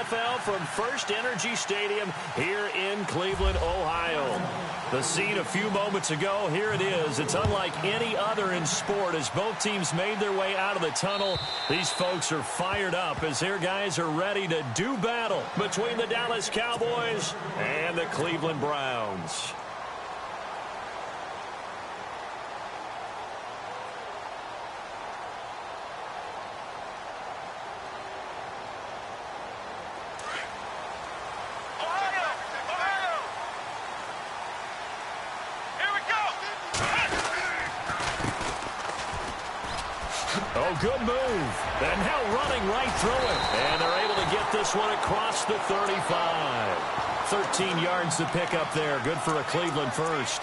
NFL from First Energy Stadium here in Cleveland, Ohio. The scene a few moments ago, here it is. It's unlike any other in sport as both teams made their way out of the tunnel. These folks are fired up as their guys are ready to do battle between the Dallas Cowboys and the Cleveland Browns. Oh, good move. And now running right through it. And they're able to get this one across the 35. 13 yards to pick up there. Good for a Cleveland first.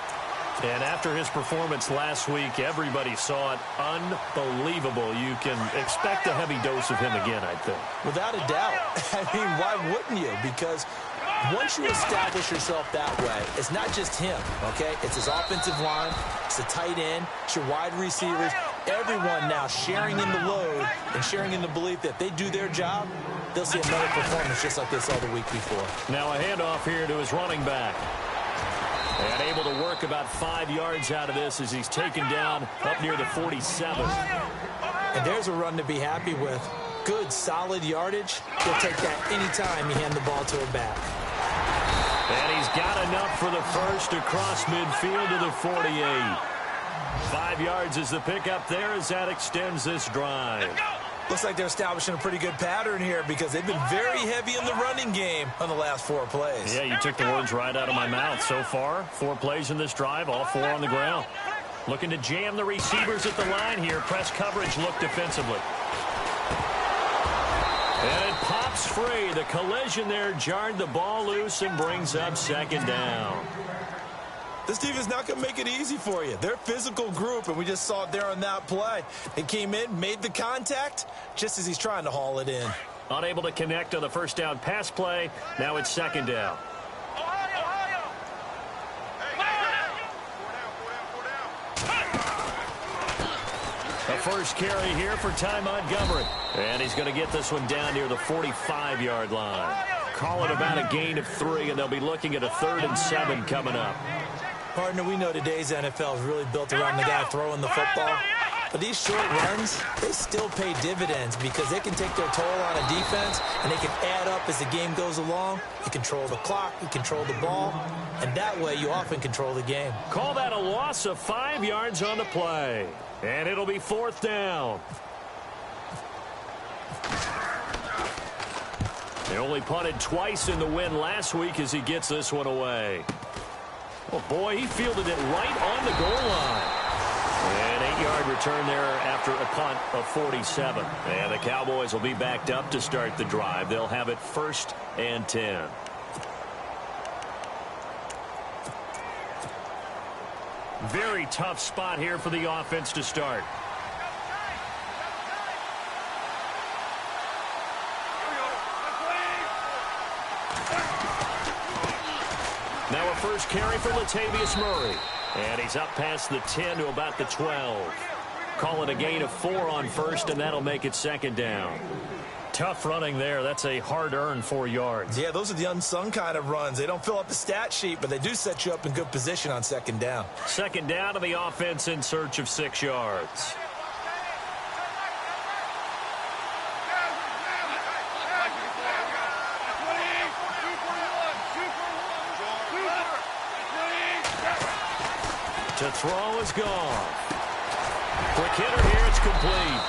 And after his performance last week, everybody saw it. Unbelievable. You can expect a heavy dose of him again, I think. Without a doubt. I mean, why wouldn't you? Because once you establish yourself that way, it's not just him, okay? It's his offensive line, it's the tight end, it's your wide receivers, everyone now sharing in the load and sharing in the belief that if they do their job, they'll see another performance just like they saw the week before. Now a handoff here to his running back. And able to work about 5 yards out of this as he's taken down up near the 47. And there's a run to be happy with. Good, solid yardage. He'll take that anytime you hand the ball to a back. And he's got enough for the first across midfield to the 48. 5 yards is the pickup there as that extends this drive. Looks like they're establishing a pretty good pattern here because they've been very heavy in the running game on the last 4 plays. Yeah, you took the words right out of my mouth. So far, 4 plays in this drive, all 4 on the ground. Looking to jam the receivers at the line here. Press coverage look defensively. And it pops free. The collision there jarred the ball loose and brings up second down. This team is not going to make it easy for you. They're a physical group, and we just saw it there on that play. They came in, made the contact, just as he's trying to haul it in. Unable to connect on the first down pass play. Now it's second down. The first carry here for Ty Montgomery. And he's going to get this one down near the 45-yard line. Call it about a gain of 3, and they'll be looking at a 3rd and 7 coming up. Partner, we know today's NFL is really built around the guy throwing the football. But these short runs, they still pay dividends because they can take their toll on a defense, and they can add up as the game goes along. You control the clock, you control the ball, and that way you often control the game. Call that a loss of 5 yards on the play. And it'll be 4th down. They only punted twice in the win last week as he gets this one away. Oh, boy, he fielded it right on the goal line. An 8-yard return there after a punt of 47. And the Cowboys will be backed up to start the drive. They'll have it 1st and 10. Very tough spot here for the offense to start. Now a first carry for Latavius Murray. And he's up past the 10 to about the 12. Call it a gain of 4 on first, and that'll make it second down. Tough running there. That's a hard-earned 4 yards. Yeah, those are the unsung kind of runs. They don't fill up the stat sheet, but they do set you up in good position on second down. Second down to the offense in search of 6 yards. To throw is gone. Quick hitter here, it's complete.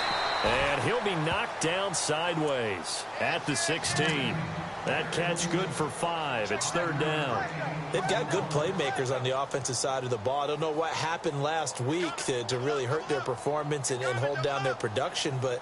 And he'll be knocked down sideways at the 16. That catch good for 5. It's 3rd down. They've got good playmakers on the offensive side of the ball. I don't know what happened last week to really hurt their performance and hold down their production, but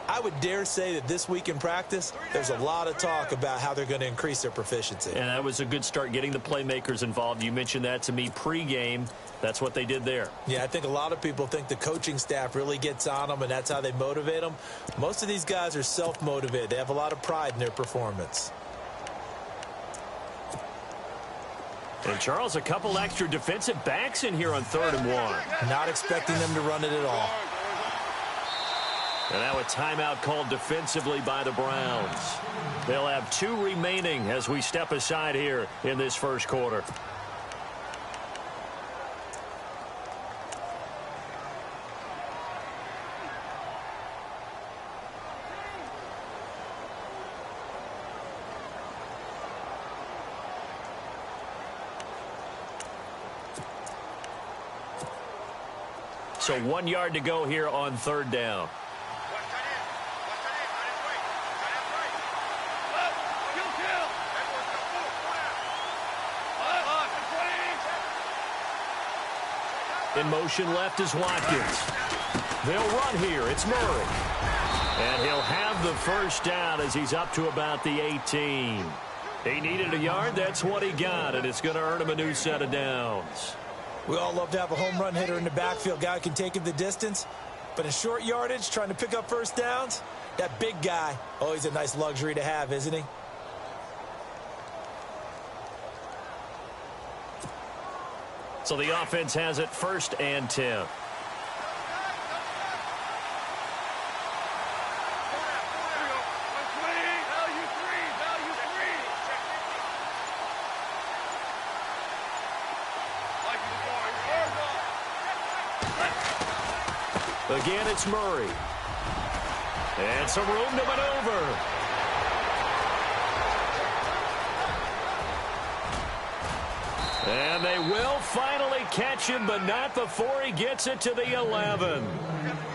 I would dare say that this week in practice, there's a lot of talk about how they're going to increase their proficiency. And that was a good start getting the playmakers involved. You mentioned that to me pregame. That's what they did there. Yeah, I think a lot of people think the coaching staff really gets on them, and that's how they motivate them. Most of these guys are self-motivated. They have a lot of pride in their performance. And, Charles, a couple extra defensive backs in here on 3rd and 1. Not expecting them to run it at all. And now a timeout called defensively by the Browns. They'll have 2 remaining as we step aside here in this first quarter. So 1 yard to go here on 3rd down. In motion left is Watkins. They'll run here. It's Murray. And he'll have the first down as he's up to about the 18. He needed a yard. That's what he got, and it's going to earn him a new set of downs. We all love to have a home run hitter in the backfield. Guy who can take it the distance. But in short yardage, trying to pick up first downs, that big guy, always a nice luxury to have, isn't he? So the offense has it 1st and 10. Again, it's Murray. And some room to maneuver. And they will finally catch him, but not before he gets it to the 11.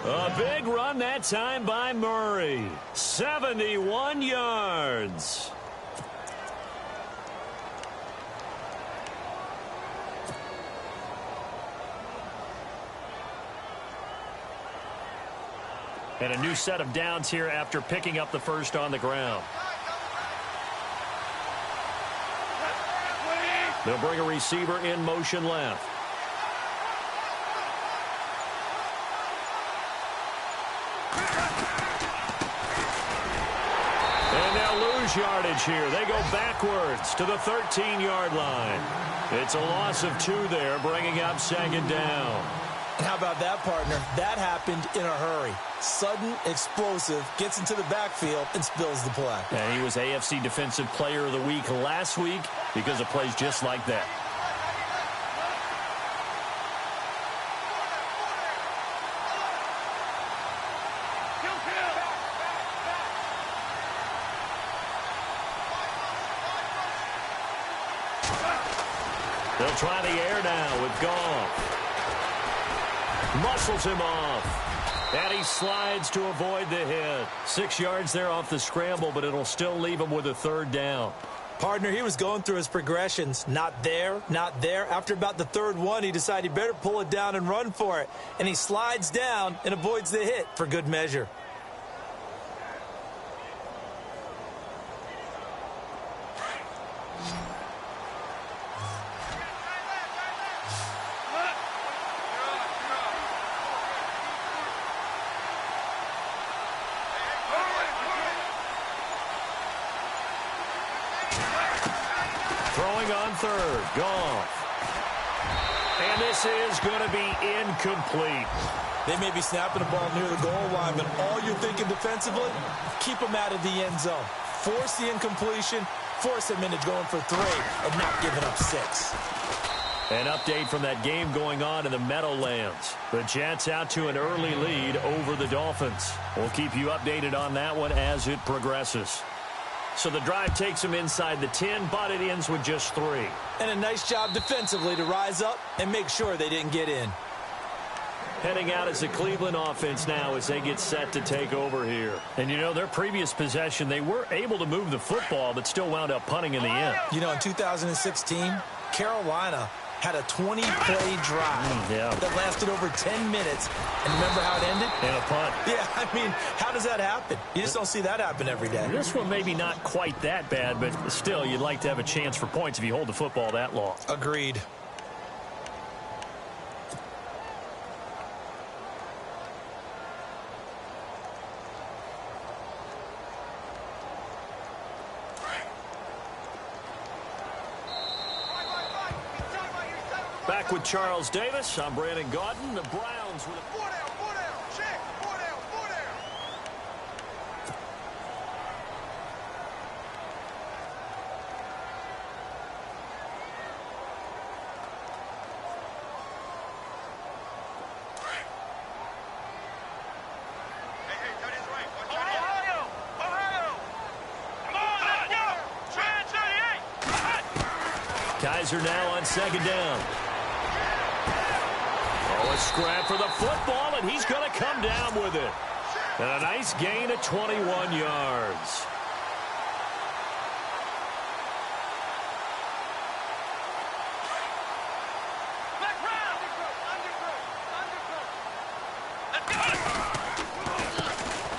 A big run that time by Murray. 71 yards. And a new set of downs here after picking up the first on the ground. They'll bring a receiver in motion left. And they'll lose yardage here. They go backwards to the 13-yard line. It's a loss of 2 there, bringing up 2nd down. How about that, partner? That happened in a hurry. Sudden, explosive, gets into the backfield, and spills the play. And he was AFC Defensive Player of the Week last week because of plays just like that. They'll try the air now with Goff. Muscles him off. And he slides to avoid the hit. 6 yards there off the scramble, but it'll still leave him with a 3rd down. Partner, he was going through his progressions. Not there, not there. After about the 3rd one, he decided he better pull it down and run for it. And he slides down and avoids the hit for good measure. Throwing on 3rd, Goff. And this is going to be incomplete. They may be snapping the ball near the goal line, but all you're thinking defensively, keep them out of the end zone. Force the incompletion, force them into going for 3, and not giving up 6. An update from that game going on in the Meadowlands. The Jets out to an early lead over the Dolphins. We'll keep you updated on that one as it progresses. So the drive takes them inside the 10, but it ends with just 3. And a nice job defensively to rise up and make sure they didn't get in. Heading out as the Cleveland offense now as they get set to take over here. And, you know, their previous possession, they were able to move the football, but still wound up punting in the end. You know, in 2016, Carolina had a 20-play drive that lasted over 10 minutes. And remember how it ended? And a punt. Yeah, I mean, how does that happen? You just don't see that happen every day. This one maybe not quite that bad, but still, you'd like to have a chance for points if you hold the football that long. Agreed. Back with Charles Davis. I'm Brandon Gaudin. The Browns with a 4 down, check, 4 down. Kaiser now on second down. Oh, a scrap for the football, and he's going to come down with it. And a nice gain of 21 yards.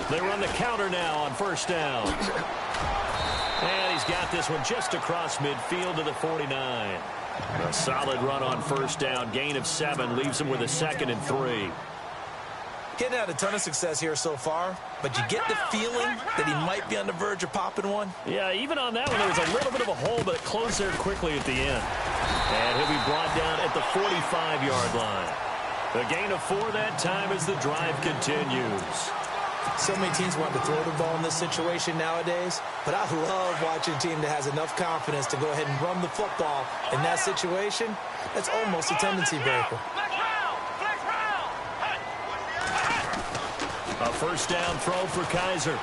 They run the counter now on first down. And he's got this one just across midfield to the 49. A solid run on first down. Gain of 7 leaves him with a 2nd and 3. Getting out a ton of success here so far, but you get the feeling that he might be on the verge of popping one. Yeah, even on that one, there was a little bit of a hole, but it closed there quickly at the end. And he'll be brought down at the 45-yard line. The gain of 4 that time as the drive continues. So many teams want to throw the ball in this situation nowadays, but I love watching a team that has enough confidence to go ahead and run the football in that situation. That's almost a tendency breaker. A first down throw for Kaiser.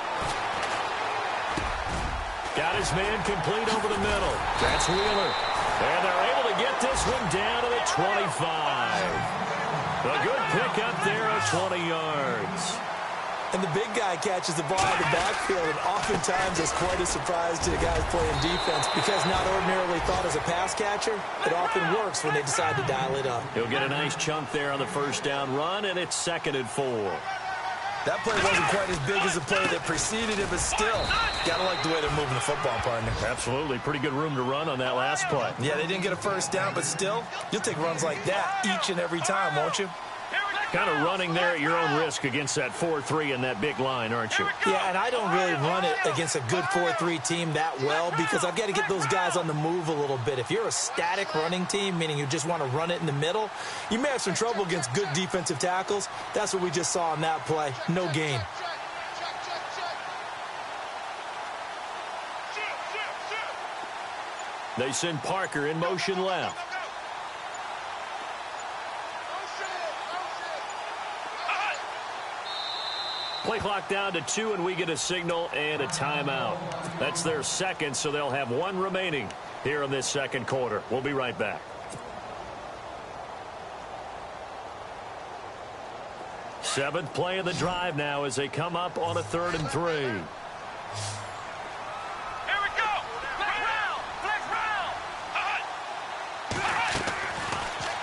Got his man complete over the middle. That's Wheeler. And they're able to get this one down to the 25. A good pickup there of 20 yards. And the big guy catches the ball out of the backfield, and oftentimes it's quite a surprise to the guys playing defense because not ordinarily thought as a pass catcher, it often works when they decide to dial it up. He'll get a nice chunk there on the first down run, and it's 2nd and 4. That play wasn't quite as big as the play that preceded it, but still, got to like the way they're moving the football, partner. Absolutely. Pretty good room to run on that last play. Yeah, they didn't get a first down, but still, you'll take runs like that each and every time, won't you? Kind of running there at your own risk against that 4-3 and that big line, aren't you? Yeah, and I don't really run it against a good 4-3 team that well because I've got to get those guys on the move a little bit. If you're a static running team, meaning you just want to run it in the middle, you may have some trouble against good defensive tackles. That's what we just saw on that play. No gain. They send Parker in motion left. Play clock down to 2, and we get a signal and a timeout. That's their 2nd, so they'll have 1 remaining here in this 2nd quarter. We'll be right back. Seventh play of the drive now as they come up on a 3rd and 3. Here we go. Flex round.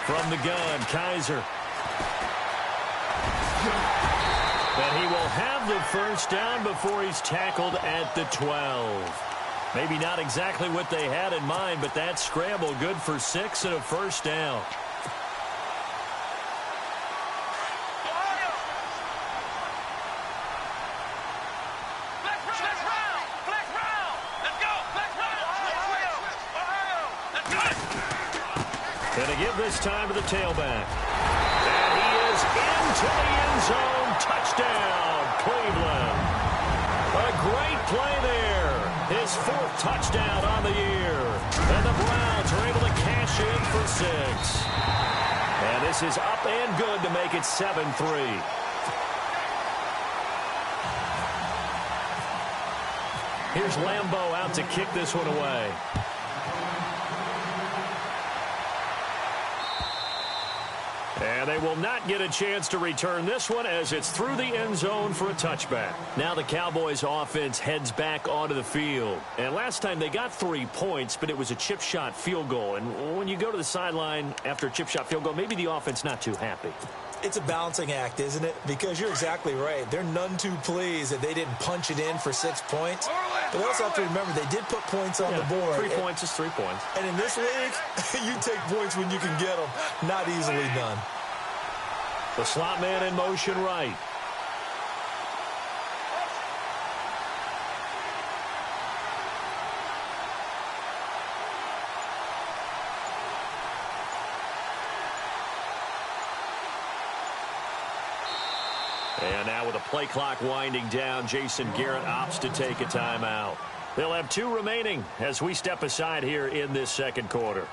From the gun, Kaiser. And he will have the first down before he's tackled at the 12. Maybe not exactly what they had in mind, but that scramble good for 6 and a first down. Flex round. Let's go. Flex round. And to give this time to the tailback. And he is into the end zone. Touchdown, Cleveland. A great play there. His 4th touchdown on the year. And the Browns are able to cash in for 6. And this is up and good to make it 7-3. Here's Lambeau out to kick this one away. And they will not get a chance to return this one as it's through the end zone for a touchback. Now the Cowboys offense heads back onto the field. And last time they got 3 points, but it was a chip shot field goal. And when you go to the sideline after a chip shot field goal, maybe the offense not too happy. It's a balancing act, isn't it? Because you're exactly right. They're none too pleased that they didn't punch it in for 6 points. But they also have to remember they did put points on the board. 3 points is 3 points. And in this league, you take points when you can get them. Not easily done. The slot man in motion right. And now with the play clock winding down, Jason Garrett opts to take a timeout. They'll have 2 remaining as we step aside here in this 2nd quarter.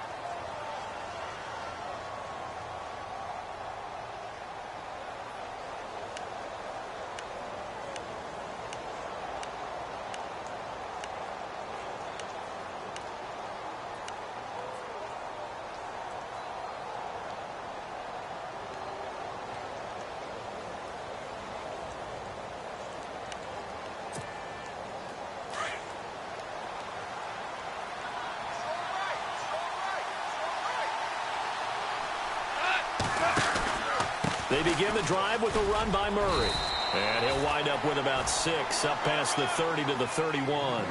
They begin the drive with a run by Murray. And he'll wind up with about 6 up past the 30 to the 31.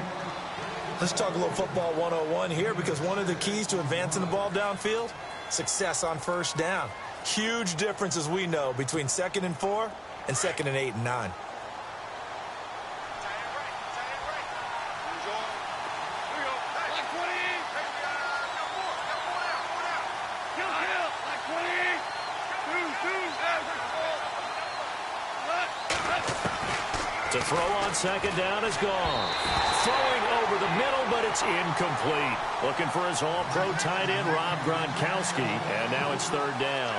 Let's talk a little football 101 here, because one of the keys to advancing the ball downfield, success on first down. Huge difference, as we know, between 2nd and 4 and 2nd and 8 and 9. The throw on 2nd down is gone. Throwing over the middle, but it's incomplete. Looking for his all-pro tight end, Rob Gronkowski, and now it's 3rd down.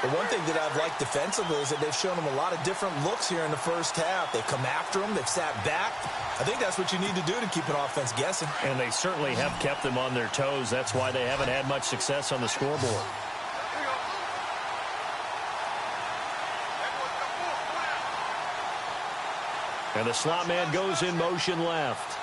The one thing that I've liked defensively is that they've shown him a lot of different looks here in the first half. They've come after him. They've sat back. I think that's what you need to do to keep an offense guessing. And they certainly have kept them on their toes. That's why they haven't had much success on the scoreboard. And the slot man goes in motion left.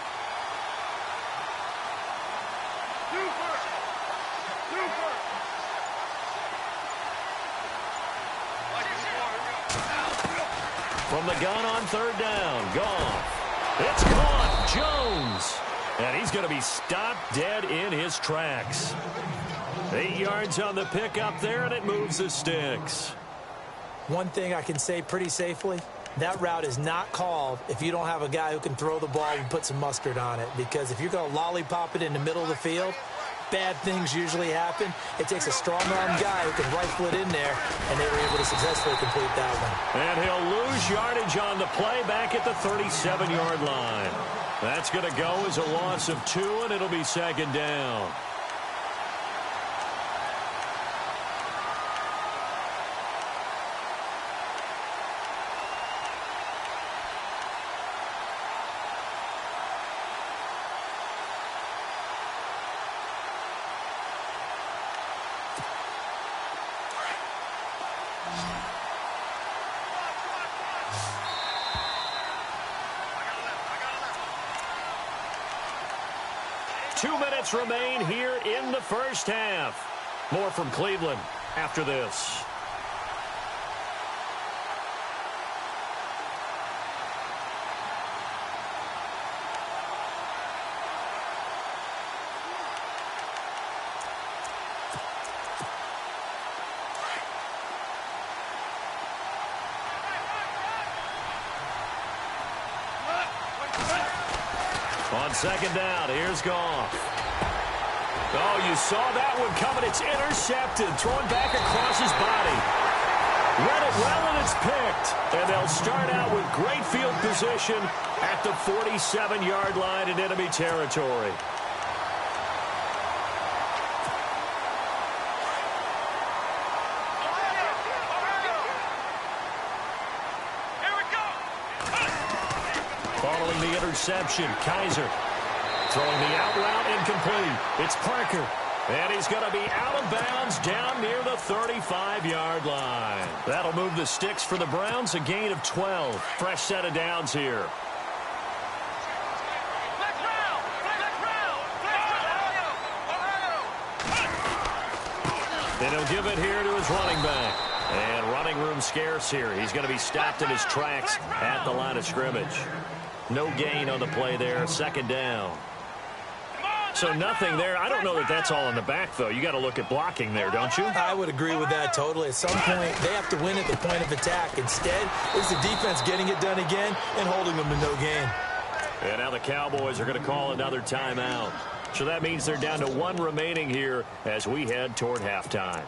From the gun on 3rd down, Goff. It's caught, Jones. And he's going to be stopped dead in his tracks. 8 yards on the pickup there, and it moves the sticks. One thing I can say pretty safely, that route is not called if you don't have a guy who can throw the ball and put some mustard on it. Because if you're going to lollipop it in the middle of the field, bad things usually happen. It takes a strong-arm guy who can rifle it in there, and they were able to successfully complete that one. And he'll lose yardage on the play back at the 37-yard line. That's going to go as a loss of 2, and it'll be 2nd down. Remain here in the first half. More from Cleveland after this. On 2nd down, here's Goff. Oh, you saw that one coming. It's intercepted. Thrown back across his body. Read it well, and it's picked. And they'll start out with great field position at the 47-yard line in enemy territory. Here we go. Following the interception, Kaiser. Throwing the out route incomplete. It's Parker. And he's going to be out of bounds down near the 35-yard line. That'll move the sticks for the Browns, a gain of 12. Fresh set of downs here. Then he'll give it here to his running back. And running room scarce here. He's going to be stopped in his tracks at the line of scrimmage. No gain on the play there. 2nd down. So nothing there. I don't know that that's all in the back, though. You got to look at blocking there, don't you? I would agree with that totally. At some point, they have to win at the point of attack. Instead, it's the defense getting it done again and holding them to no gain. And now the Cowboys are going to call another timeout. So that means they're down to 1 remaining here as we head toward halftime.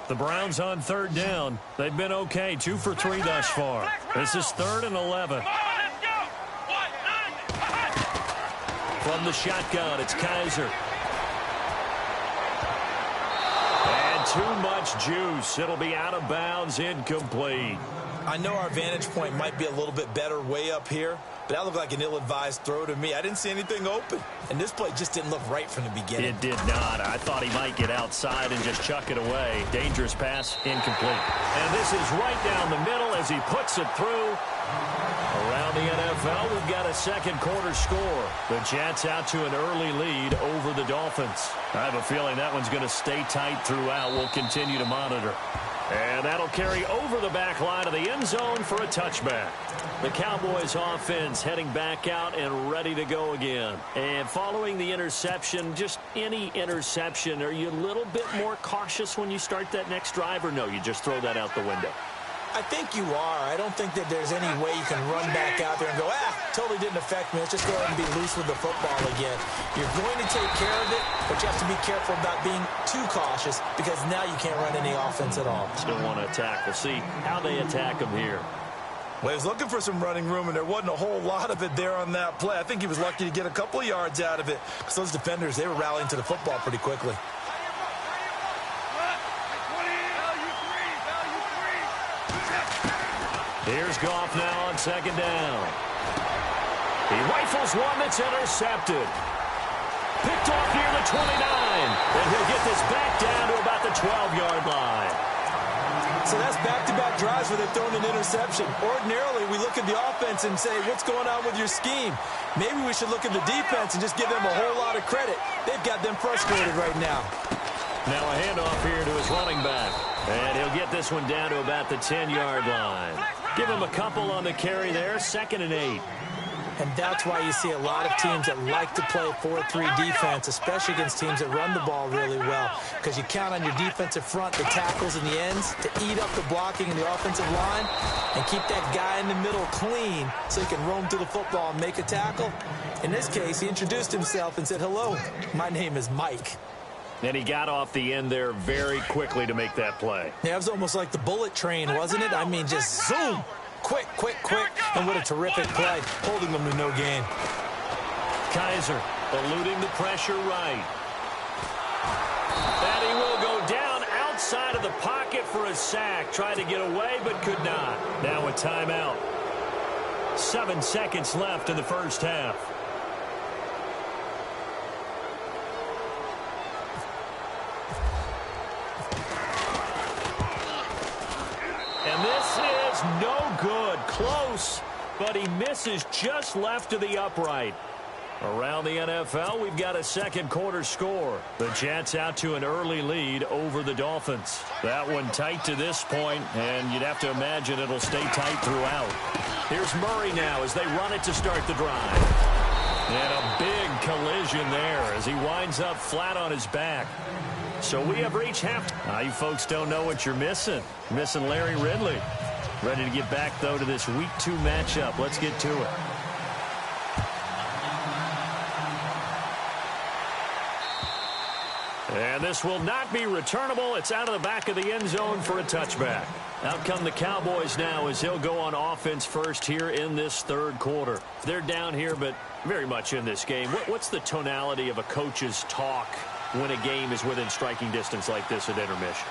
The Browns on 3rd down. They've been okay, 2 for 3 thus far. This is 3rd and 11. From the shotgun, it's Kaiser. And too much juice. It'll be out of bounds, incomplete. I know our vantage point might be a little bit better way up here, but that looked like an ill-advised throw to me. I didn't see anything open, and this play just didn't look right from the beginning. It did not. I thought he might get outside and just chuck it away. Dangerous pass, incomplete. And this is right down the middle, as he puts it through. Around the NFL, we've got a second quarter score. The Jets out to an early lead over the Dolphins. I have a feeling that one's going to stay tight throughout. We'll continue to monitor. And that'll carry over the back line of the end zone for a touchback. The Cowboys offense heading back out and ready to go again. And following the interception, just any interception, are you a little bit more cautious when you start that next drive, or no, you just throw that out the window? I think you are. I don't think that there's any way you can run back out there and go, totally didn't affect me. Let's just go ahead and be loose with the football again. You're going to take care of it, but you have to be careful about being too cautious because now you can't run any offense at all. Still want to attack. We'll see how they attack him here. Well, he was looking for some running room, and there wasn't a whole lot of it there on that play. I think he was lucky to get a couple of yards out of it because those defenders, they were rallying to the football pretty quickly. Here's Goff now on second down. He rifles one that's intercepted. Picked off near the 29. And he'll get this back down to about the 12-yard line. So that's back-to-back drives where they've thrown an interception. Ordinarily, we look at the offense and say, what's going on with your scheme? Maybe we should look at the defense and just give them a whole lot of credit. They've got them frustrated right now. Now a handoff here to his running back. And he'll get this one down to about the 10-yard line. Give him a couple on the carry there, 2nd and 8. And that's why you see a lot of teams that like to play 4-3 defense, especially against teams that run the ball really well, because you count on your defensive front, the tackles and the ends, to eat up the blocking in the offensive line and keep that guy in the middle clean so he can roam through the football and make a tackle. In this case, he introduced himself and said, "Hello, my name is Mike." And he got off the end there very quickly to make that play. Yeah, it was almost like the bullet train, wasn't it? I mean, just zoom. Quick, quick, quick. And what a terrific play, holding them to no gain. Kaiser eluding the pressure right. And he will go down outside of the pocket for a sack. Tried to get away, but could not. Now a timeout. 7 seconds left in the first half. No good. Close, but he misses just left of the upright. Around the NFL, we've got a second quarter score. The Jets out to an early lead over the Dolphins. That one tight to this point, and you'd have to imagine it'll stay tight throughout. Here's Murray now as they run it to start the drive. And a big collision there as he winds up flat on his back. So we have reached halftime. You folks don't know what you're missing. Missing Larry Ridley. Ready to get back, though, to this Week 2 matchup. Let's get to it. And this will not be returnable. It's out of the back of the end zone for a touchback. Out come the Cowboys now as he'll go on offense first here in this third quarter. They're down here, but very much in this game. What's the tonality of a coach's talk when a game is within striking distance like this at intermission?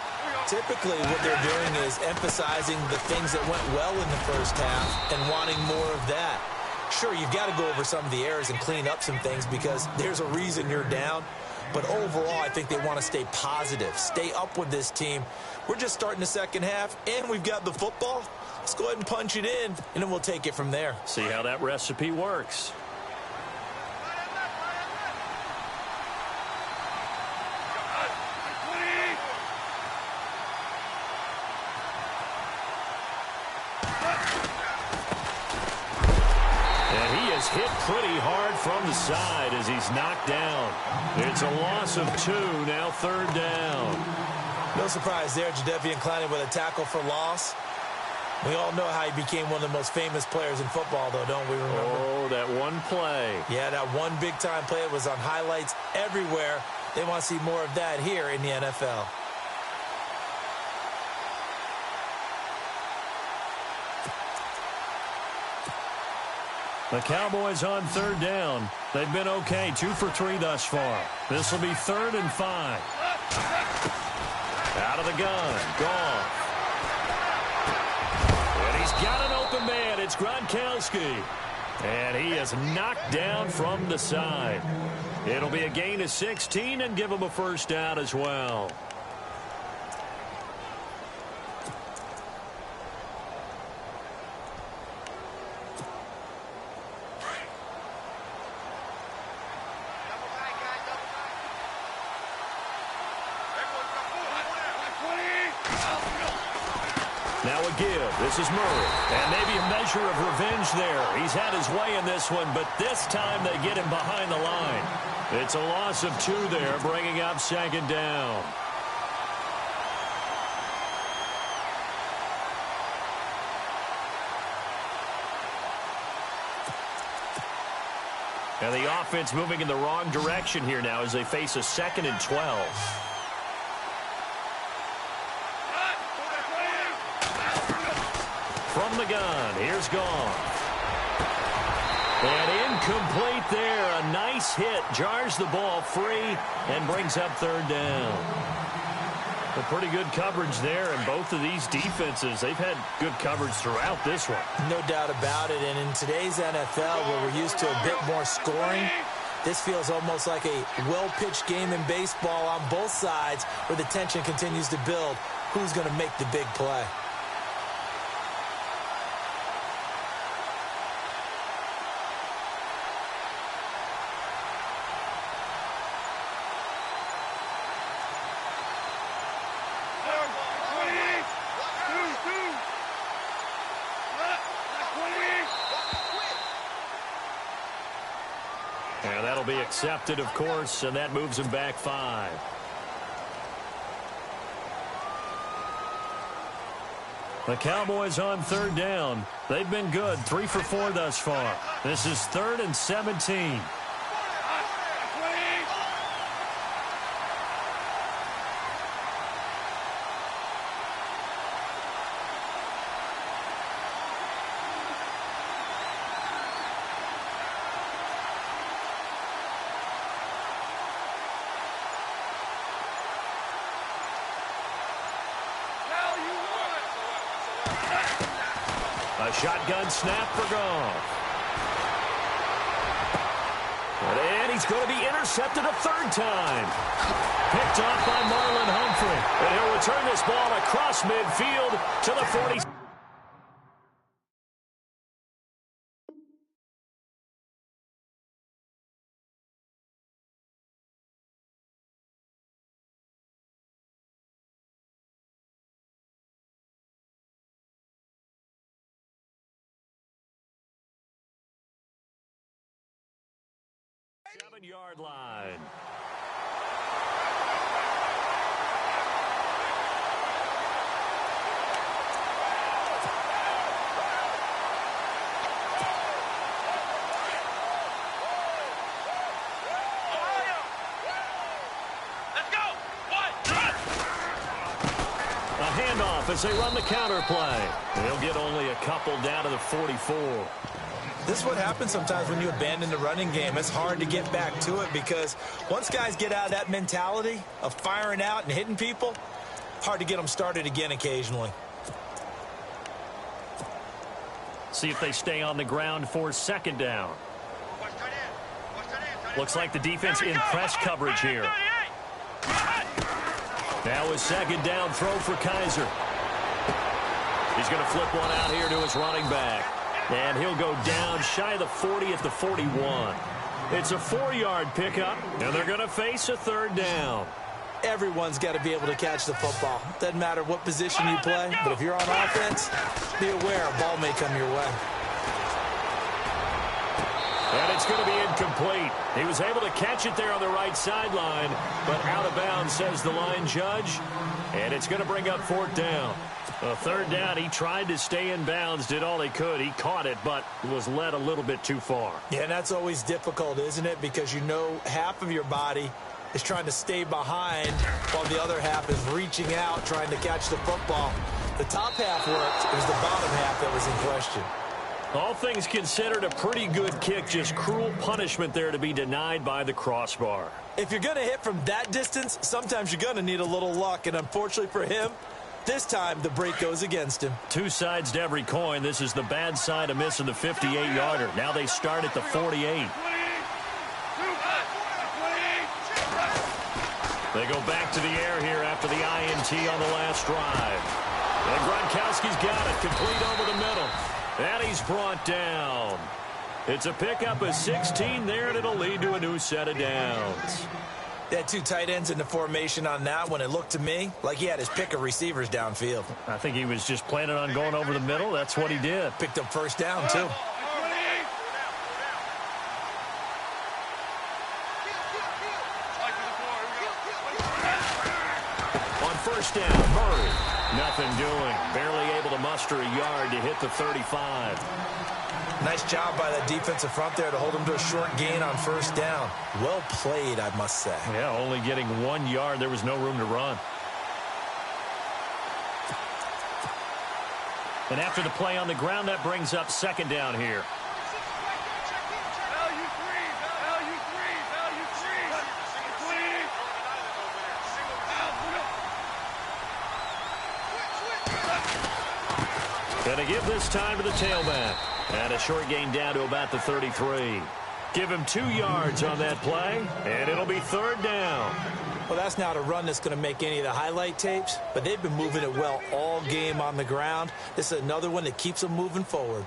Typically, what they're doing is emphasizing the things that went well in the first half and wanting more of that. Sure, you've got to go over some of the errors and clean up some things because there's a reason you're down. But overall, I think they want to stay positive, stay up with this team. We're just starting the second half, and we've got the football. Let's go ahead and punch it in, and then we'll take it from there. See how that recipe works. Hit pretty hard from the side as he's knocked down. It's a loss of 2, now 3rd down. No surprise there, Jadeveon Clowney with a tackle for loss. We all know how he became one of the most famous players in football, though, don't we remember? Oh, that one play. Yeah, that one big-time play was on highlights everywhere. They want to see more of that here in the NFL. The Cowboys on 3rd down. They've been okay, 2 for 3 thus far. This will be 3rd and 5. Out of the gun, Goff. And he's got an open man. It's Gronkowski. And he is knocked down from the side. It'll be a gain of 16 and give him a first down as well. a give. This is Murray. And maybe a measure of revenge there. He's had his way in this one, but this time they get him behind the line. It's a loss of 2 there, bringing up 2nd down. And the offense moving in the wrong direction here now as they face a 2nd and 12. From the gun, here's Goff. And incomplete there. A nice hit. Jars the ball free and brings up 3rd down. A pretty good coverage there, and both of these defenses, they've had good coverage throughout this one. No doubt about it, and in today's NFL, where we're used to a bit more scoring, this feels almost like a well-pitched game in baseball on both sides where the tension continues to build. Who's going to make the big play? And that'll be accepted, of course, and that moves him back 5. The Cowboys on 3rd down. They've been good, 3 for 4 thus far. This is 3rd and 17. A shotgun snap for Goff. And he's going to be intercepted a 3rd time. Picked off by Marlon Humphrey. And he'll return this ball across midfield to the 40. Seven-yard line. A handoff as they run the counter play. They'll get only a couple down to the 44. This is what happens sometimes when you abandon the running game. It's hard to get back to it because once guys get out of that mentality of firing out and hitting people, hard to get them started again occasionally. See if they stay on the ground for 2nd down. Looks like the defense in press coverage here. Now a 2nd down throw for Kaiser. He's going to flip one out here to his running back. And he'll go down shy of the 40 at the 41. It's a 4-yard pickup, and they're going to face a 3rd down. Everyone's got to be able to catch the football. Doesn't matter what position you play, but if you're on offense, be aware a ball may come your way. And it's going to be incomplete. He was able to catch it there on the right sideline, but out of bounds, says the line judge. And it's going to bring up 4th down. A 3rd down, he tried to stay in bounds, did all he could. He caught it, but was led a little bit too far. Yeah, and that's always difficult, isn't it? Because you know half of your body is trying to stay behind while the other half is reaching out, trying to catch the football. The top half worked. It was the bottom half that was in question. All things considered, a pretty good kick. Just cruel punishment there to be denied by the crossbar. If you're going to hit from that distance, sometimes you're going to need a little luck. And unfortunately for him, this time the break goes against him. 2 sides to every coin. This is the bad side of missing the 58-yarder. Now they start at the 48. They go back to the air here after the INT on the last drive. And Gronkowski's got it, complete over the middle. And he's brought down. It's a pickup of 16 there, and it'll lead to a new set of downs. They had two tight ends in the formation on that one. It looked to me like he had his pick of receivers downfield. I think he was just planning on going over the middle. That's what he did. Picked up first down, too. On first down, Murray. Nothing doing. Barely able to muster a yard to hit the 35. Nice job by that defensive front there to hold him to a short gain on first down. Well played, I must say. Yeah, only getting 1 yard. There was no room to run. And after the play on the ground, that brings up second down here. Going to give this time to the tailback. And a short gain down to about the 33. Give him 2 yards on that play, and it'll be third down. Well, that's not a run that's going to make any of the highlight tapes, but they've been moving it well all game on the ground. This is another one that keeps them moving forward.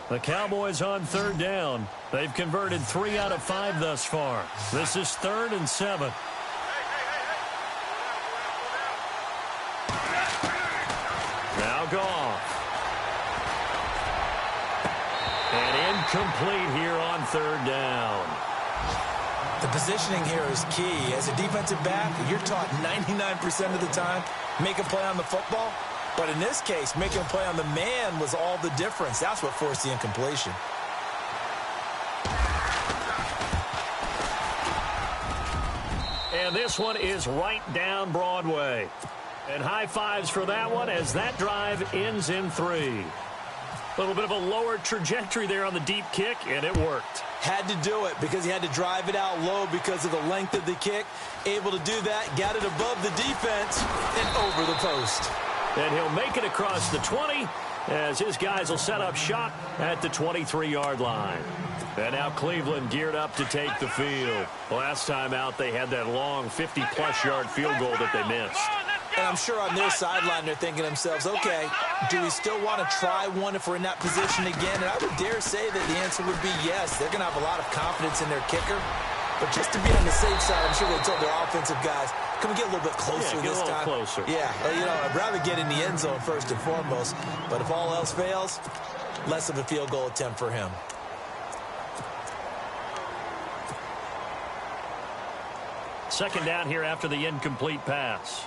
The Cowboys on third down. They've converted 3 out of 5 thus far. This is 3rd and 7. Now Goff. And incomplete here on third down. The positioning here is key. As a defensive back, you're taught 99% of the time, make a play on the football. But in this case, making a play on the man was all the difference. That's what forced the incompletion. And this one is right down Broadway. And high fives for that one as that drive ends in 3. A little bit of a lower trajectory there on the deep kick, and it worked. Had to do it because he had to drive it out low because of the length of the kick. Able to do that, got it above the defense, and over the post. And he'll make it across the 20 as his guys will set up shop at the 23-yard line. And now Cleveland geared up to take the field. Last time out, they had that long 50-plus yard field goal that they missed. And I'm sure on their sideline they're thinking to themselves, okay, do we still want to try one if we're in that position again? And I would dare say that the answer would be yes. They're going to have a lot of confidence in their kicker. But just to be on the safe side, I'm sure they told their offensive guys, can we get a little bit closer this time? Get a little closer. Yeah, you know, I'd rather get in the end zone first and foremost. But if all else fails, less of a field goal attempt for him. Second down here after the incomplete pass.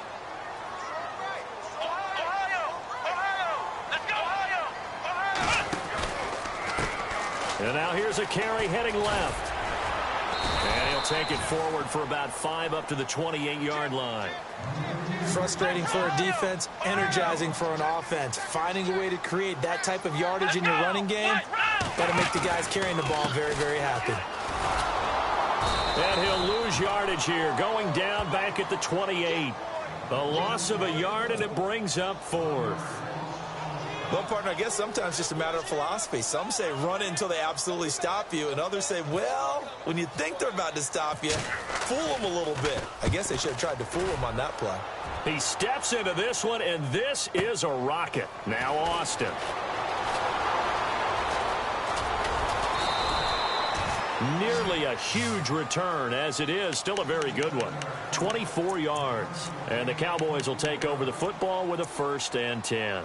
And now here's a carry heading left. And he'll take it forward for about 5 up to the 28-yard line. Frustrating for a defense, energizing for an offense. Finding a way to create that type of yardage in your running game, got to make the guys carrying the ball very, very happy. And he'll lose yardage here, going down back at the 28. A loss of a yard, and it brings up 4th. Well, partner, I guess sometimes it's just a matter of philosophy. Some say run it until they absolutely stop you, and others say, well, when you think they're about to stop you, fool them a little bit. I guess they should have tried to fool him on that play. He steps into this one, and this is a rocket. Now Austin. Nearly a huge return, as it is still a very good one. 24 yards. And the Cowboys will take over the football with a 1st and 10.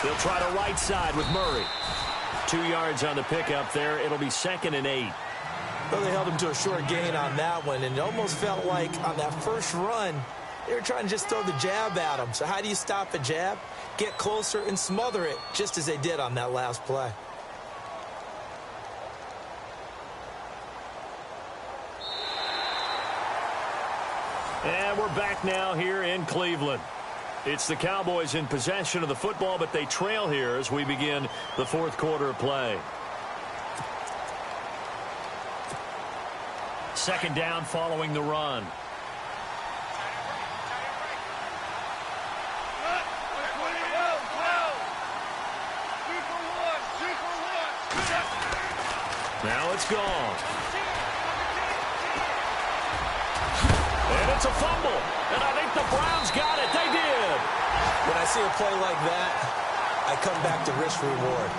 They'll try to right side with Murray. 2 yards on the pickup there. It'll be 2nd and 8. Well, they held him to a short gain on that one, and it almost felt like on that first run, they were trying to just throw the jab at him. So how do you stop a jab? Get closer and smother it, just as they did on that last play. And we're back now here in Cleveland. It's the Cowboys in possession of the football, but they trail here as we begin the 4th quarter of play. Second down following the run. Now it's gone. And it's a fumble. And I think the Browns got it. They did. When I see a play like that, I come back to risk reward.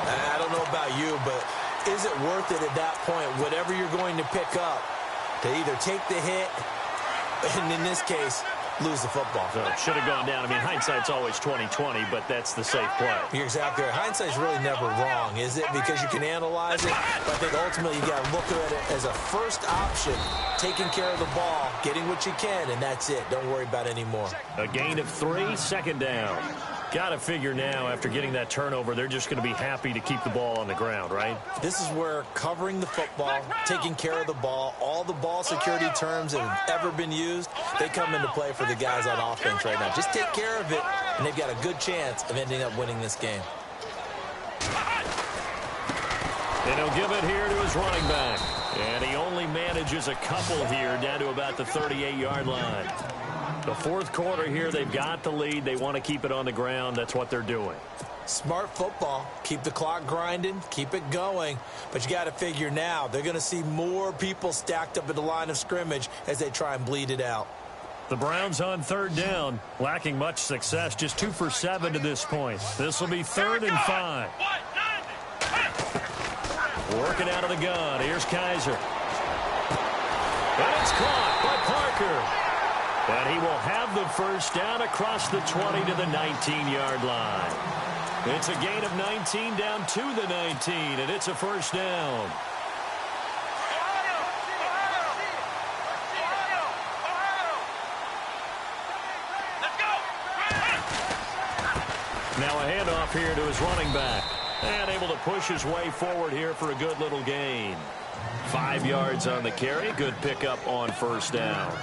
I don't know about you, but is it worth it at that point, whatever you're going to pick up, to either take the hit, and in this case, lose the football? So it should have gone down. I mean, hindsight's always 20/20, but that's the safe play. You're exactly right. Hindsight's really never wrong, is it? Because you can analyze it, but I think ultimately you got to look at it as a first option, taking care of the ball, getting what you can, and that's it. Don't worry about it anymore. A gain of 3, second down. Got to figure now, after getting that turnover, they're just going to be happy to keep the ball on the ground, right? This is where covering the football, taking care of the ball, all the ball security terms that have ever been used, they come into play for the guys on offense right now. Just take care of it, and they've got a good chance of ending up winning this game. And he'll give it here to his running back. And he only manages a couple here down to about the 38-yard line. The fourth quarter here, they've got the lead. They want to keep it on the ground. That's what they're doing. Smart football. Keep the clock grinding. Keep it going. But you got to figure now, they're going to see more people stacked up at the line of scrimmage as they try and bleed it out. The Browns on third down, lacking much success, just 2 for 7 to this point. This will be 3rd and 5. Working out of the gun. Here's Kaiser. And it's caught by Parker. And he will have the first down across the 20 to the 19-yard line. It's a gain of 19 down to the 19, and it's a first down. Now a handoff here to his running back. And able to push his way forward here for a good little gain. 5 yards on the carry. Good pickup on first down.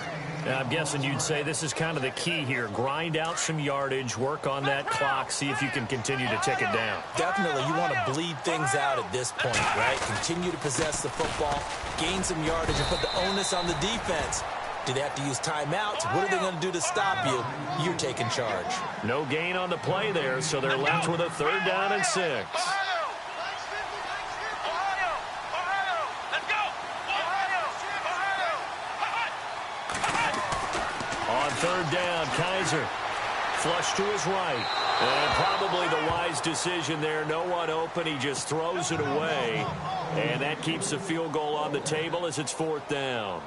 I'm guessing you'd say this is kind of the key here. Grind out some yardage, work on that clock, see if you can continue to tick it down. Definitely. You want to bleed things out at this point, right? Continue to possess the football, gain some yardage, and put the onus on the defense. Do they have to use timeouts? What are they going to do to stop you? You're taking charge. No gain on the play there, so they're left with a 3rd down and 6. On 3rd down, Kaiser flush to his right. And probably the wise decision there. No one open. He just throws it away. And that keeps the field goal on the table as it's 4th down.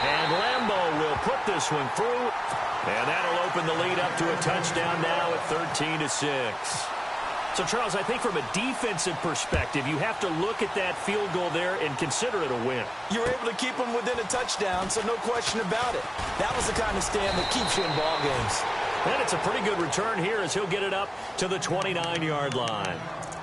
And Lambeau will put this one through. And that'll open the lead up to a touchdown now at 13-6. So, Charles, I think from a defensive perspective, you have to look at that field goal there and consider it a win. You were able to keep them within a touchdown, so no question about it. That was the kind of stand that keeps you in ball games. And it's a pretty good return here as he'll get it up to the 29-yard line.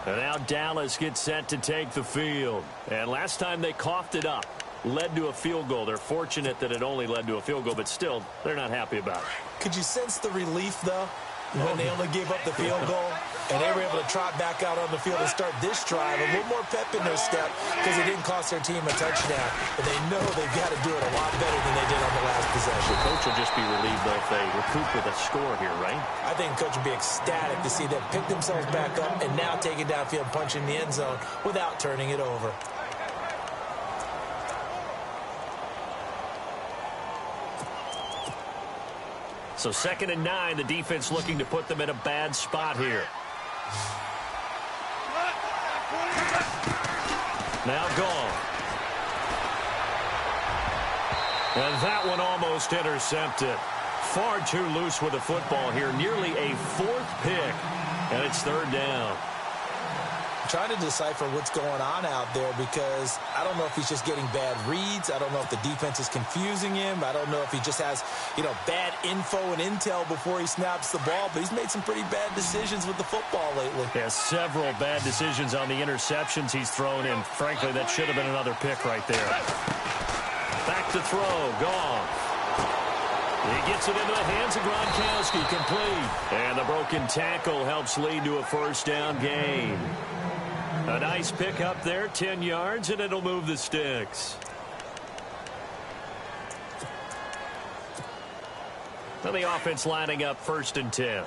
And now Dallas gets set to take the field. And last time they coughed it up, led to a field goal. They're fortunate that it only led to a field goal, but still, they're not happy about it. Could you sense the relief, though, when they only gave up the field goal? And they were able to trot back out on the field and start this drive. A little more pep in their step because it didn't cost their team a touchdown. But they know they've got to do it a lot better than they did on the last possession. The coach will just be relieved, though, if they recoup with a score here, right? I think coach will be ecstatic to see them pick themselves back up and now take it downfield, punch in the end zone without turning it over. So 2nd and 9, the defense looking to put them in a bad spot here. Now gone. And that one almost intercepted. Far too loose with the football here. Nearly a 4th pick. And it's 3rd down. Trying to decipher what's going on out there because I don't know if he's just getting bad reads. I don't know if the defense is confusing him. I don't know if he just has, bad info and intel before he snaps the ball. But he's made some pretty bad decisions with the football lately. Yeah, several bad decisions on the interceptions he's thrown in. Frankly, that should have been another pick right there. Back to throw. Gone. He gets it into the hands of Gronkowski. Complete. And the broken tackle helps lead to a 1st down gain. A nice pick up there, 10 yards, and it'll move the sticks. So the offense lining up 1st and 10.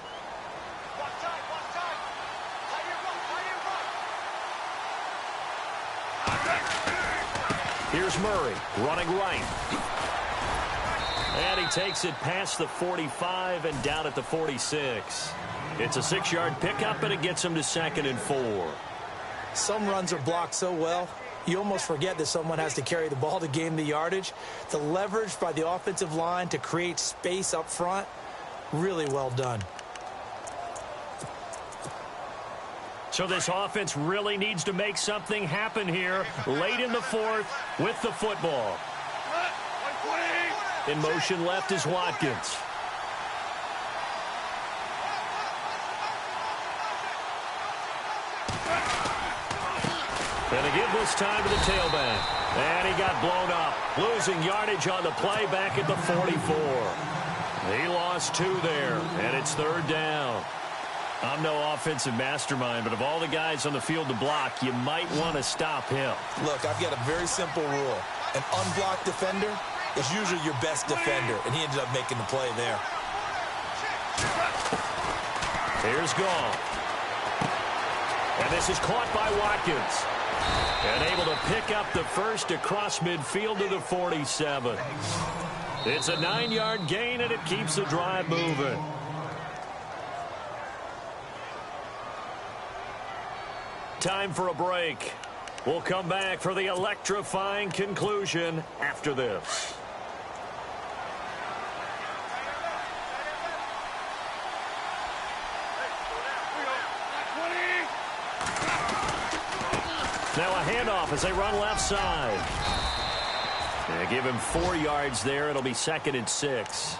Here's Murray running right. And he takes it past the 45 and down at the 46. It's a 6-yard pickup, and it gets him to 2nd and 4. Some runs are blocked so well, you almost forget that someone has to carry the ball to gain the yardage. The leverage by the offensive line to create space up front, really well done. So this offense really needs to make something happen here late in the 4th with the football. In motion left is Watkins. And a give this time to the tailback. And he got blown up. Losing yardage on the play back at the 44. He lost 2 there, and it's 3rd down. I'm no offensive mastermind, but of all the guys on the field to block, you might want to stop him. Look, I've got a very simple rule. An unblocked defender is usually your best defender, and he ended up making the play there. Here's Gall. And this is caught by Watkins. And able to pick up the first across midfield to the 47. It's a 9-yard gain, and it keeps the drive moving. Time for a break. We'll come back for the electrifying conclusion after this. Now a handoff as they run left side. They give him 4 yards there. It'll be 2nd and 6.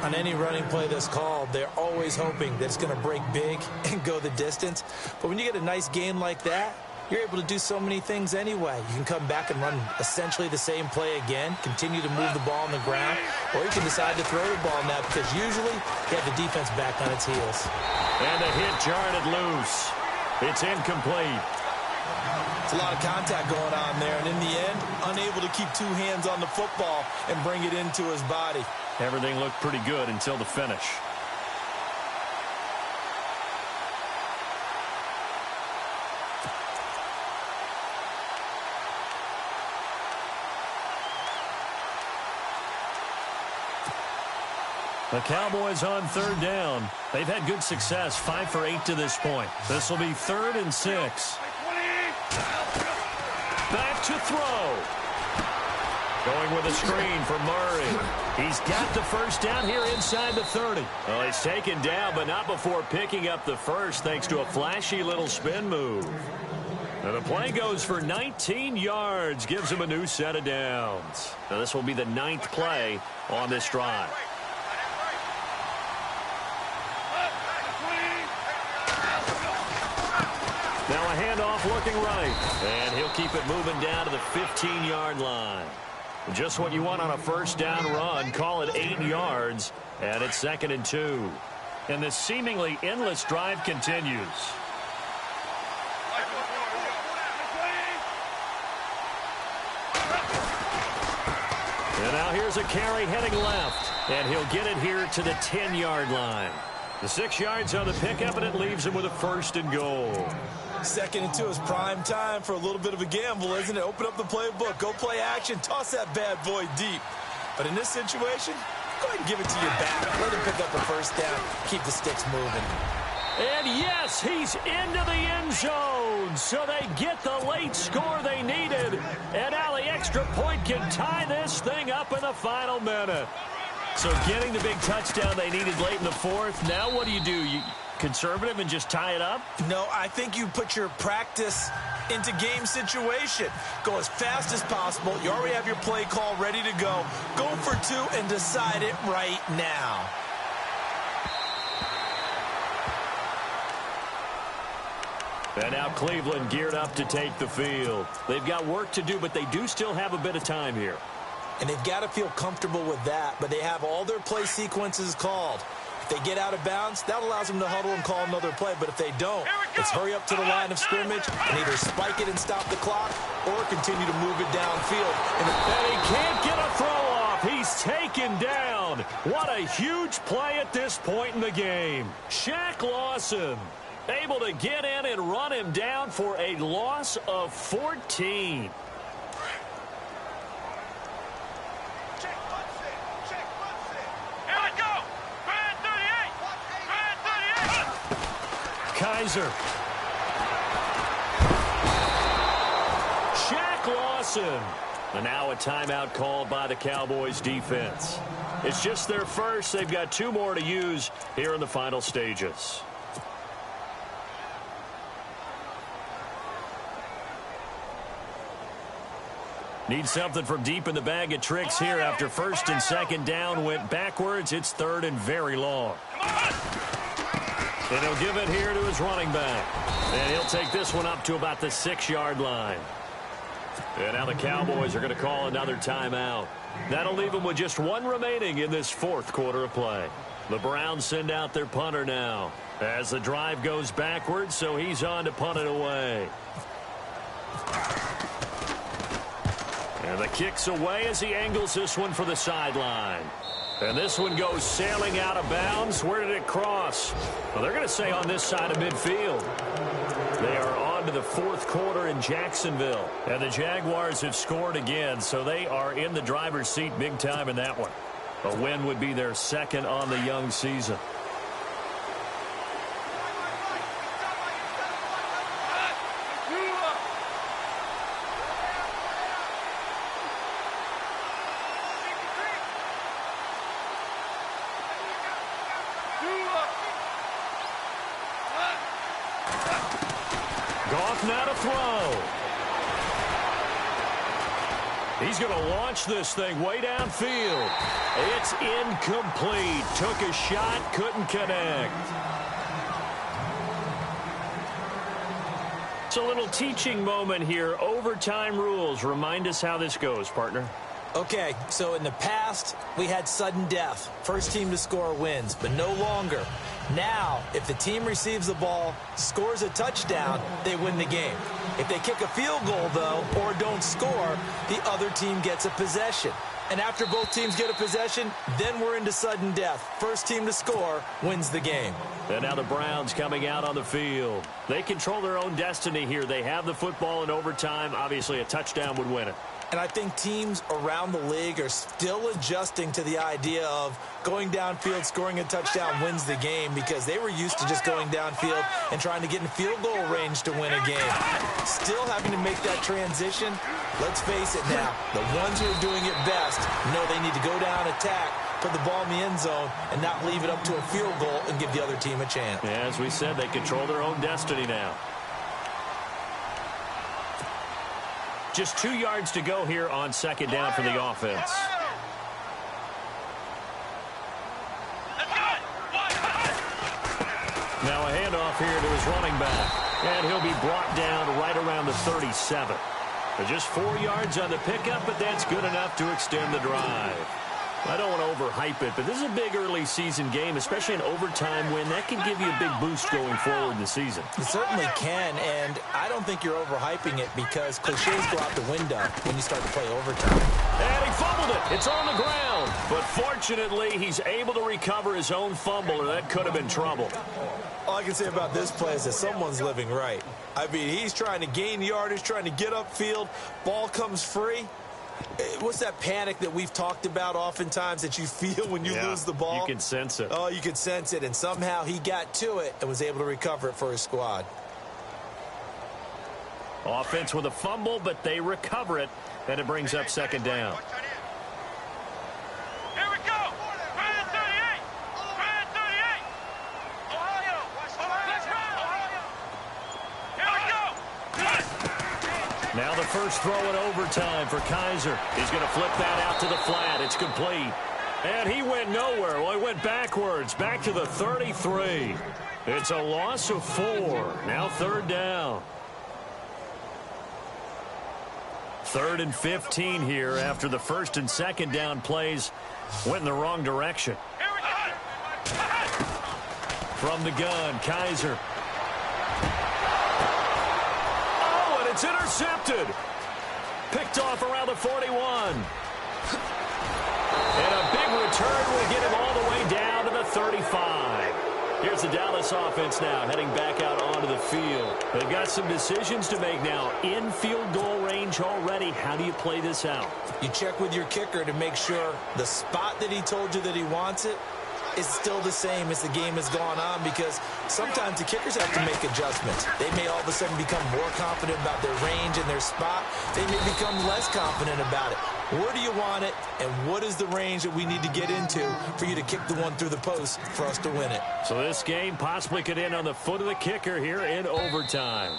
On any running play that's called, they're always hoping that it's going to break big and go the distance. But when you get a nice gain like that, you're able to do so many things anyway. You can come back and run essentially the same play again, continue to move the ball on the ground, or you can decide to throw the ball now because usually you have the defense back on its heels. And the hit jarred it loose. It's incomplete. It's a lot of contact going on there, and in the end, unable to keep 2 hands on the football and bring it into his body. Everything looked pretty good until the finish. The Cowboys on 3rd down. They've had good success, 5 for 8 to this point. This will be 3rd and 6. Back to throw. Going with a screen for Murray. He's got the first down here inside the 30. Well, he's taken down, but not before picking up the first thanks to a flashy little spin move. Now the play goes for 19 yards, gives him a new set of downs. Now this will be the 9th play on this drive. Now a handoff looking right, and he'll keep it moving down to the 15-yard line. Just what you want on a first down run. Call it 8 yards, and it's 2nd and 2. And this seemingly endless drive continues. And now here's a carry heading left, and he'll get it here to the 10-yard line. The 6 yards on the pickup, and it leaves him with a 1st and goal. 2nd and 2 is prime time for a little bit of a gamble, isn't it? Open up the playbook, go play action, toss that bad boy deep. But in this situation, go ahead and give it to your back. Let him pick up the first down, keep the sticks moving. And yes, he's into the end zone. So they get the late score they needed. And now the extra point can tie this thing up in the final minute. So getting the big touchdown they needed late in the 4th. Now what do? You conservative and just tie it up? No, I think you put your practice into game situation. Go as fast as possible. You already have your play call ready to go. Go for 2 and decide it right now. And now Cleveland geared up to take the field. They've got work to do, but they do still have a bit of time here. And they've got to feel comfortable with that, but they have all their play sequences called. If they get out of bounds, that allows them to huddle and call another play. But if they don't, it's hurry up to the line of scrimmage and either spike it and stop the clock or continue to move it downfield. And he can't get a throw off. He's taken down. down. What a huge play at this point in the game. Shaq Lawson able to get in and run him down for a loss of 14. Kaiser. Shaq Lawson. And now a timeout called by the Cowboys defense. It's just their first. They've got 2 more to use here in the final stages. Need something from deep in the bag of tricks here after first and second down went backwards. It's third and very long. And he'll give it here to his running back. And he'll take this one up to about the 6-yard line. And now the Cowboys are going to call another timeout. That'll leave them with just 1 remaining in this 4th quarter of play. The Browns send out their punter now as the drive goes backwards, so he's on to punt it away. And the kick's away as he angles this one for the sideline. And this one goes sailing out of bounds. Where did it cross? Well, they're going to say on this side of midfield. They are on to the 4th quarter in Jacksonville. And the Jaguars have scored again, so they are in the driver's seat big time in that one. A win would be their 2nd on the young season. Goff now to throw. He's going to launch this thing way downfield. It's incomplete. Took a shot, couldn't connect. It's a little teaching moment here. Overtime rules. Remind us how this goes, partner. Okay, so in the past, we had sudden death. First team to score wins, but no longer. Now, if the team receives the ball, scores a touchdown, they win the game. If they kick a field goal, though, or don't score, the other team gets a possession. And after both teams get a possession, then we're into sudden death. First team to score wins the game. And now the Browns coming out on the field. They control their own destiny here. They have the football in overtime. Obviously, a touchdown would win it. And I think teams around the league are still adjusting to the idea of going downfield, scoring a touchdown wins the game, because they were used to just going downfield and trying to get in field goal range to win a game. Still having to make that transition. Let's face it now, the ones who are doing it best know they need to go down, attack, put the ball in the end zone, and not leave it up to a field goal and give the other team a chance. Yeah, as we said, they control their own destiny now. Just 2 yards to go here on second down for the offense. Now a handoff here to his running back. And he'll be brought down right around the 37. But just 4 yards on the pickup, but that's good enough to extend the drive. I don't want to overhype it, but this is a big early season game, especially an overtime win. That can give you a big boost going forward in the season. It certainly can, and I don't think you're overhyping it, because cliches go out the window when you start to play overtime. And he fumbled it. It's on the ground. But fortunately, he's able to recover his own fumble, or that could have been trouble. All I can say about this play is that someone's living right. I mean, he's trying to gain yardage, trying to get upfield. Ball comes free. What's that panic that we've talked about oftentimes that you feel when you lose the ball? You can sense it. Oh, you can sense it, and somehow he got to it and was able to recover it for his squad. Offense with a fumble, but they recover it, and it brings up second down. Here we go. Brand 38. Brand 38. Ohio. Let's go. Here we go. Now the first throw in overtime for Kaiser. He's going to flip that out to the flat. It's complete. And he went nowhere. Well, he went backwards, back to the 33. It's a loss of 4. Now third down. 3rd and 15 here after the first and second down plays went in the wrong direction. Here we go. From the gun, Kaiser. It's intercepted. Picked off around the 41. And a big return will get him all the way down to the 35. Here's the Dallas offense now heading back out onto the field. They've got some decisions to make now. In field goal range already. How do you play this out? You check with your kicker to make sure the spot that he told you that he wants it is still the same as the game has gone on, because sometimes the kickers have to make adjustments. They may all of a sudden become more confident about their range and their spot. They may become less confident about it. Where do you want it, and what is the range that we need to get into for you to kick the one through the post for us to win it? So this game possibly could end on the foot of the kicker here in overtime.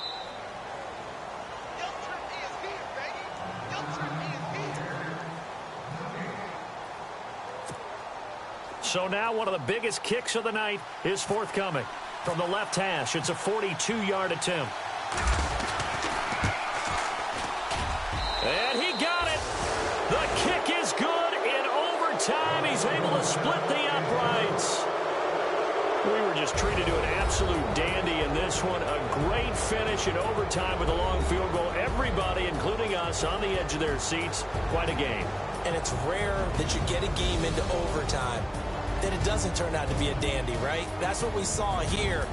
So now one of the biggest kicks of the night is forthcoming. From the left hash, it's a 42-yard attempt. And he got it. The kick is good in overtime. He's able to split the uprights. We were just treated to an absolute dandy in this one. A great finish in overtime with a long field goal. Everybody, including us, on the edge of their seats. Quite a game. And it's rare that you get a game into overtime that it doesn't turn out to be a dandy, right? That's what we saw here.